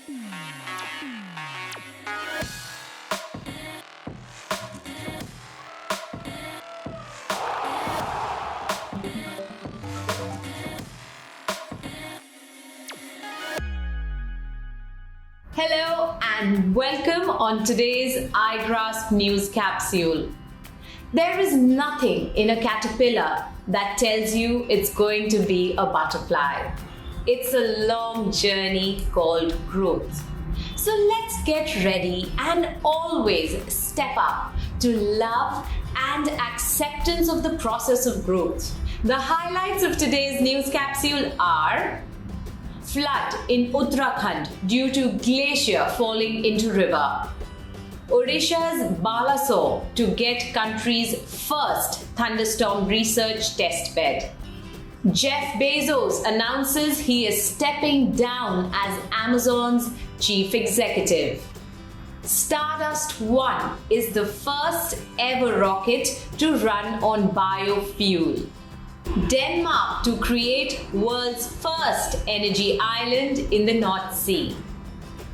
Hello and welcome on today's Igraasp news capsule. There is nothing in a caterpillar that tells you it's going to be a butterfly. It's a long journey called growth. So let's get ready and always step up to love and acceptance of the process of growth. The highlights of today's news capsule are: flood in Uttarakhand due to glacier falling into river. Odisha's Balasore to get country's first thunderstorm research test bed. Jeff Bezos announces he is stepping down as Amazon's chief executive. Stardust 1 is the first ever rocket to run on biofuel. Denmark to create world's first energy island in the North Sea.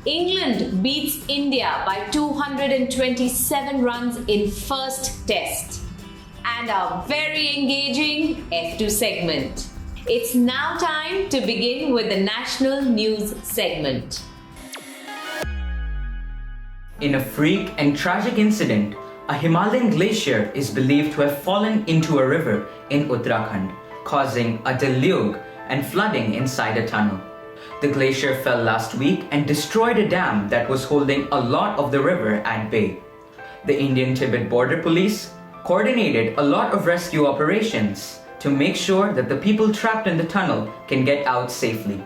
England beats India by 227 runs in first test. And our very engaging F2 segment. It's now time to begin with the national news segment. In a freak and tragic incident, a Himalayan glacier is believed to have fallen into a river in Uttarakhand, causing a deluge and flooding inside a tunnel. The glacier fell last week and destroyed a dam that was holding a lot of the river at bay. The Indian Tibet Border Police coordinated a lot of rescue operations to make sure that the people trapped in the tunnel can get out safely.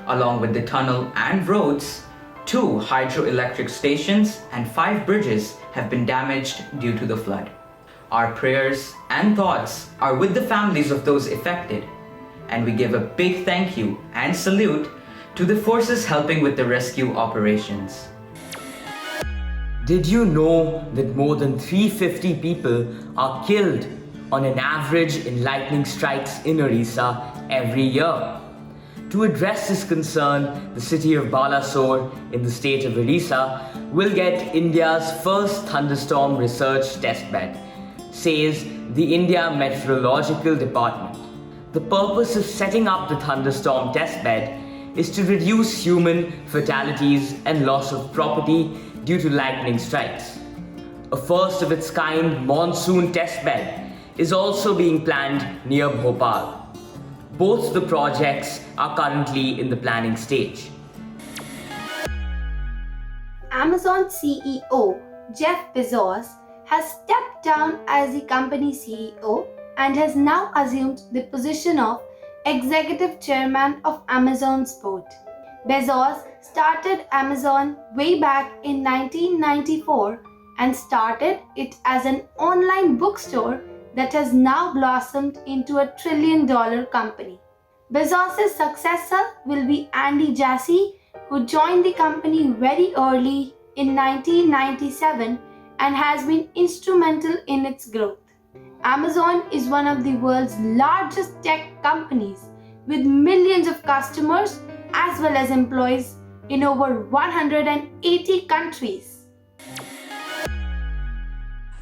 Along with the tunnel and roads, 2 hydroelectric stations and 5 bridges have been damaged due to the flood. Our prayers and thoughts are with the families of those affected, and we give a big thank you and salute to the forces helping with the rescue operations. Did you know that more than 350 people are killed on an average in lightning strikes in Orissa every year? To address this concern, the city of Balasore in the state of Orissa will get India's first thunderstorm research testbed, says the India Meteorological Department. The purpose of setting up the thunderstorm testbed is to reduce human fatalities and loss of property due to lightning strikes. A first of its kind monsoon testbed is also being planned near Bhopal. Both the projects are currently in the planning stage. Amazon CEO Jeff Bezos has stepped down as the company CEO and has now assumed the position of executive chairman of Amazon's board. Bezos started Amazon way back in 1994 and started it as an online bookstore that has now blossomed into a $1 trillion company. Bezos' successor will be Andy Jassy, who joined the company very early in 1997 and has been instrumental in its growth. Amazon is one of the world's largest tech companies with millions of customers as well as employees in over 180 countries.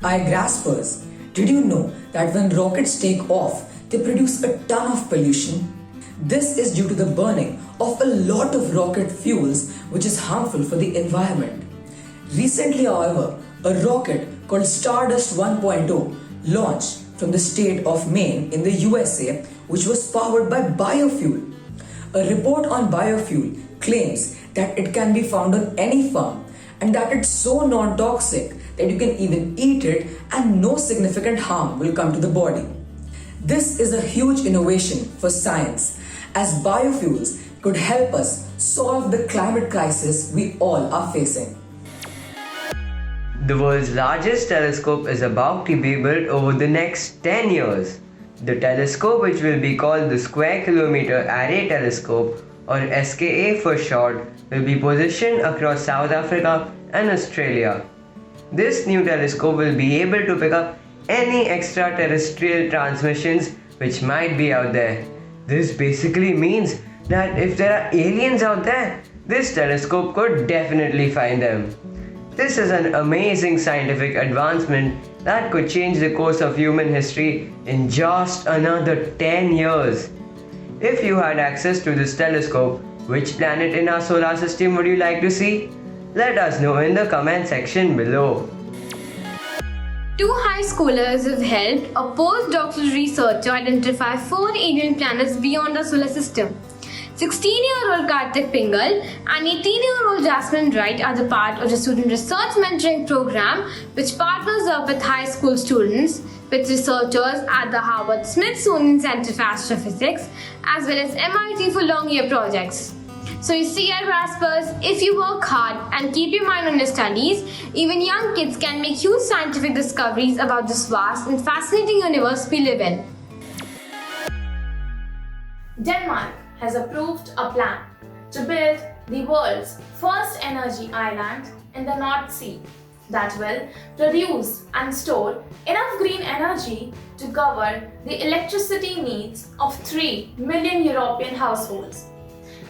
Igraspers, did you know that when rockets take off, they produce a ton of pollution? This is due to the burning of a lot of rocket fuels, which is harmful for the environment. Recently, however, a rocket called Stardust 1.0 launched from the state of Maine in the USA, which was powered by biofuel. A report on biofuel claims that it can be found on any farm and that it's so non-toxic that you can even eat it and no significant harm will come to the body. This is a huge innovation for science, as biofuels could help us solve the climate crisis we all are facing. The world's largest telescope is about to be built over the next 10 years. The telescope, which will be called the Square Kilometer Array Telescope, or SKA for short, will be positioned across South Africa and Australia. This new telescope will be able to pick up any extraterrestrial transmissions which might be out there. This basically means that if there are aliens out there, this telescope could definitely find them. This is an amazing scientific advancement that could change the course of human history in just another 10 years. If you had access to this telescope, which planet in our solar system would you like to see? Let us know in the comment section below. Two high schoolers have helped a postdoctoral research to identify 4 alien planets beyond our solar system. 16-year-old Karthik Pingal and 18-year-old Jasmine Wright are the part of the student research mentoring program, which partners up with high school students, with researchers at the Harvard Smithsonian Center for Astrophysics, as well as MIT for long-year projects. So you see, Igraspers, if you work hard and keep your mind on your studies, even young kids can make huge scientific discoveries about this vast and fascinating universe we live in. Denmark has approved a plan to build the world's first energy island in the North Sea that will produce and store enough green energy to cover the electricity needs of 3 million European households.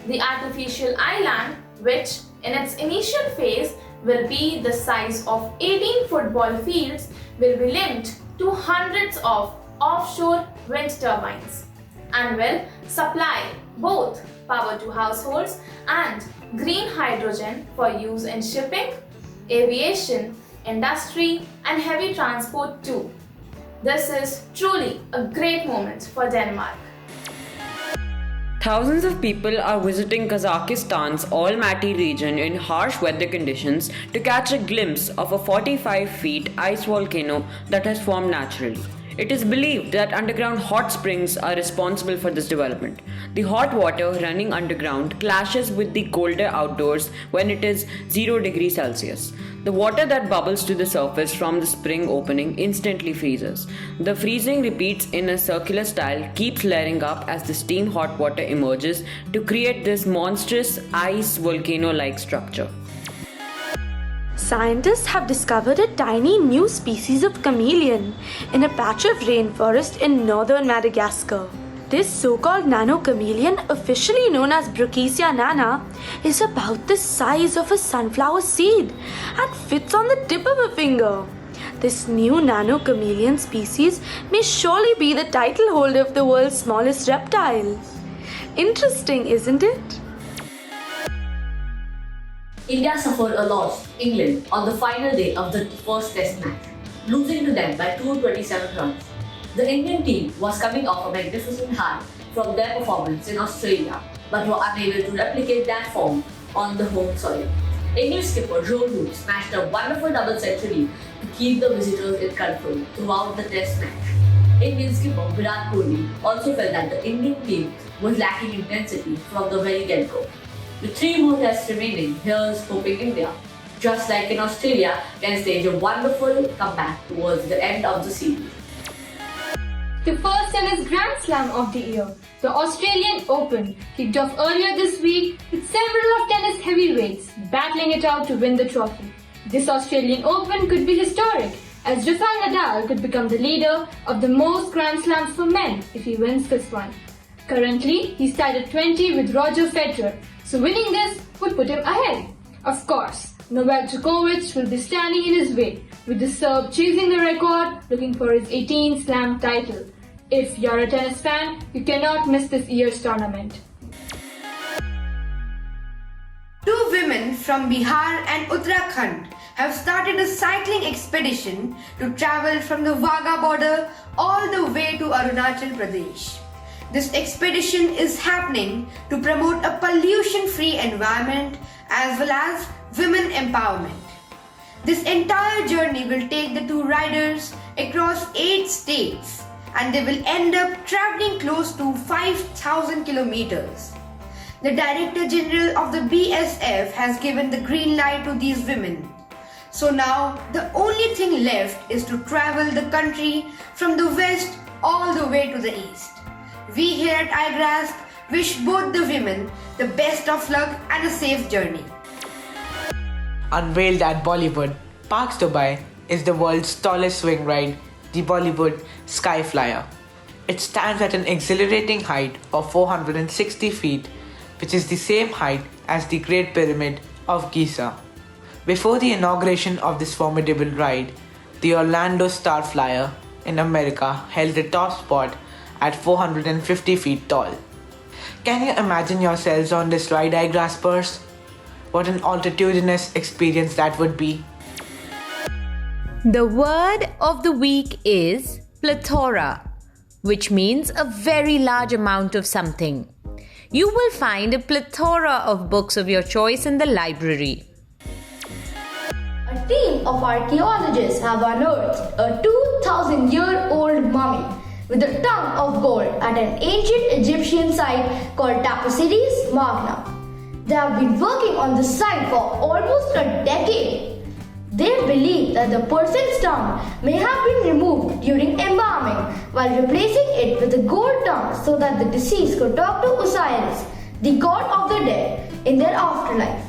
The artificial island, which in its initial phase will be the size of 18 football fields, will be linked to hundreds of offshore wind turbines and will supply both power to households and green hydrogen for use in shipping, aviation, industry and heavy transport too. This is truly a great moment for Denmark. Thousands of people are visiting Kazakhstan's Almaty region in harsh weather conditions to catch a glimpse of a 45 feet ice volcano that has formed naturally. It is believed that underground hot springs are responsible for this development. The hot water running underground clashes with the colder outdoors when it is 0 degrees Celsius. The water that bubbles to the surface from the spring opening instantly freezes. The freezing repeats in a circular style, keeps layering up as the steam hot water emerges to create this monstrous ice volcano-like structure. Scientists have discovered a tiny new species of chameleon in a patch of rainforest in northern Madagascar. This so-called Nano Chameleon, officially known as Brookesia nana, is about the size of a sunflower seed and fits on the tip of a finger. This new Nano Chameleon species may surely be the title holder of the world's smallest reptile. Interesting, isn't it? India suffered a loss to England on the final day of the first test match, losing to them by 227 runs. The Indian team was coming off a magnificent high from their performance in Australia, but were unable to replicate that form on the home soil. English skipper Joe Root smashed a wonderful double century to keep the visitors in control throughout the test match. Indian skipper Virat Kohli also felt that the Indian team was lacking intensity from the very get-go. With 3 more tests remaining, here's hoping India, just like in Australia, can stage a wonderful comeback towards the end of the series. The first tennis Grand Slam of the year, the Australian Open, kicked off earlier this week with several of tennis heavyweights battling it out to win the trophy. This Australian Open could be historic, as Rafael Nadal could become the leader of the most Grand Slams for men if he wins this one. Currently, he's tied at 20 with Roger Federer, so winning this would put him ahead. Of course, Novak Djokovic will be standing in his way, with the Serb chasing the record, looking for his 18th Slam title. If you're a tennis fan, you cannot miss this year's tournament. 2 women from Bihar and Uttarakhand have started a cycling expedition to travel from the Wagah border all the way to Arunachal Pradesh. This expedition is happening to promote a pollution-free environment as well as women empowerment. This entire journey will take the 2 riders across 8 states and they will end up traveling close to 5,000 kilometers. The Director General of the BSF has given the green light to these women. So now the only thing left is to travel the country from the west all the way to the east. We here at Igraasp wish both the women the best of luck and a safe journey. Unveiled at Bollywood, Parks Dubai is the world's tallest swing ride, the Bollywood Skyflyer. It stands at an exhilarating height of 460 feet, which is the same height as the Great Pyramid of Giza. Before the inauguration of this formidable ride, the Orlando Starflyer in America held the top spot at 450 feet tall. Can you imagine yourselves on this ride, Igraspers? What an altitudinous experience that would be. The word of the week is plethora, which means a very large amount of something. You will find a plethora of books of your choice in the library. A team of archaeologists have unearthed a 2,000-year-old mummy with a ton of gold at an ancient Egyptian site called Taposiris Magna. They have been working on this site for almost a decade. They believe that the person's tongue may have been removed during embalming while replacing it with a gold tongue so that the deceased could talk to Osiris, the god of the dead, in their afterlife.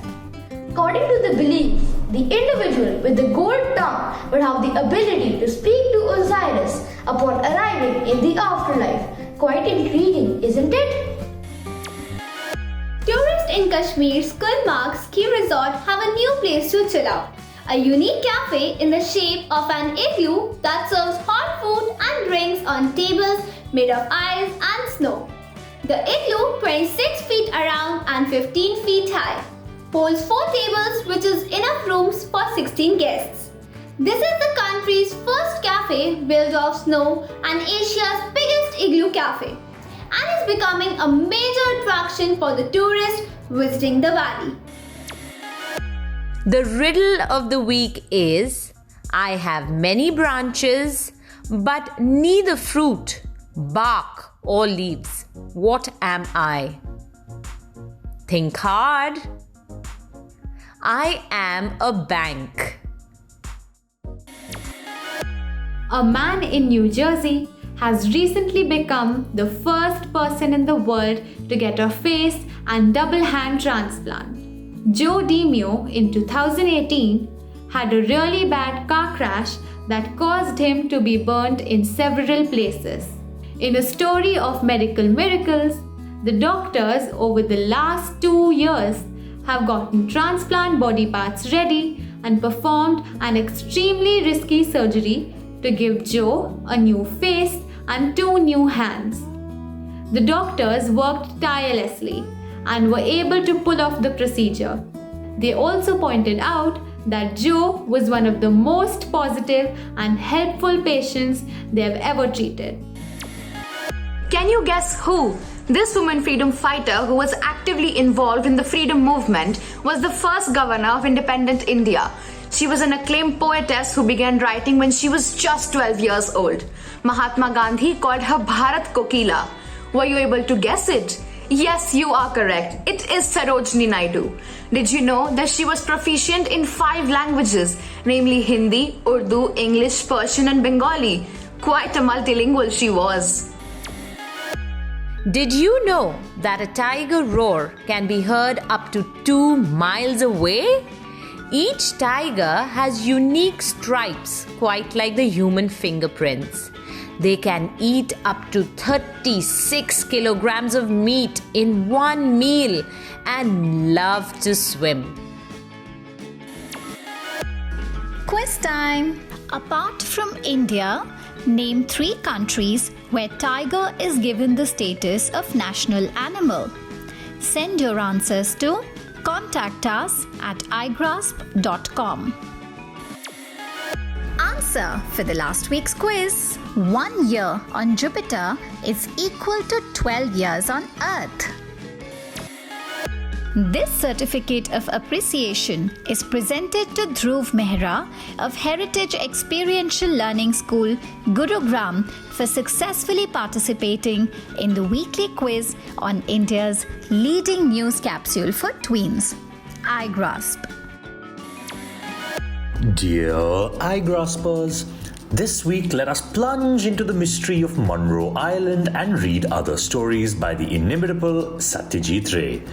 According to the belief, the individual with the gold tongue would have the ability to speak to Osiris upon arriving in the afterlife. Quite intriguing, isn't it? Tourists in Kashmir's Gulmarg ski resort have a new place to chill out. A unique cafe in the shape of an igloo that serves hot food and drinks on tables made of ice and snow. The igloo, 26 feet around and 15 feet high, holds 4 tables, which is enough rooms for 16 guests. This is the country's first cafe built of snow and Asia's biggest igloo cafe, and is becoming a major attraction for the tourists visiting the valley. The riddle of the week is, I have many branches, but neither fruit, bark, or leaves. What am I? Think hard. I am a bank. A man in New Jersey has recently become the first person in the world to get a face and double hand transplant. Joe DiMeo in 2018 had a really bad car crash that caused him to be burnt in several places. In a story of medical miracles, the doctors over the last 2 years have gotten transplant body parts ready and performed an extremely risky surgery to give Joe a new face and 2 new hands. The doctors worked tirelessly and were able to pull off the procedure. They also pointed out that Joe was one of the most positive and helpful patients they have ever treated. Can you guess who? This woman freedom fighter who was actively involved in the freedom movement was the first governor of independent India. She was an acclaimed poetess who began writing when she was just 12 years old. Mahatma Gandhi called her Bharat Kokila. Were you able to guess it? Yes, you are correct. It is Sarojini Naidu. Did you know that she was proficient in 5 languages, namely Hindi, Urdu, English, Persian and Bengali? Quite a multilingual she was. Did you know that a tiger roar can be heard up to 2 miles away? Each tiger has unique stripes, quite like the human fingerprints. They can eat up to 36 kilograms of meat in one meal and love to swim. Quiz time! Apart from India, name 3 countries where tiger is given the status of national animal. Send your answers to contact us at igraasp.com. Answer for the last week's quiz. 1 year on Jupiter is equal to 12 years on Earth. This certificate of appreciation is presented to Dhruv Mehra of Heritage Experiential Learning School, Gurugram, for successfully participating in the weekly quiz on India's leading news capsule for tweens, Igraasp. Dear Igraspers, this week let us plunge into the mystery of Monroe Island and read other stories by the inimitable Satyajit Ray.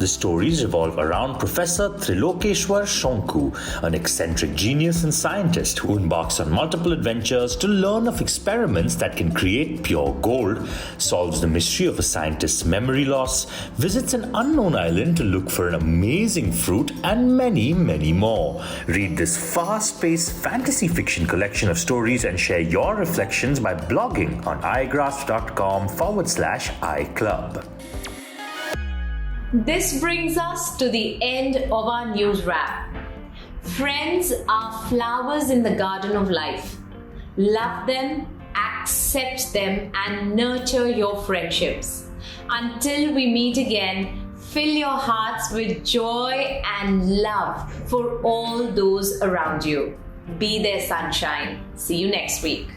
The stories revolve around Professor Trilokeshwar Shonku, an eccentric genius and scientist who embarks on multiple adventures to learn of experiments that can create pure gold, solves the mystery of a scientist's memory loss, visits an unknown island to look for an amazing fruit, and many, many more. Read this fast-paced fantasy fiction collection of stories and share your reflections by blogging on igraasp.com/iClub. This brings us to the end of our news wrap. Friends are flowers in the garden of life. Love them, accept them, and nurture your friendships. Until we meet again, fill your hearts with joy and love for all those around you. Be their sunshine. See you next week.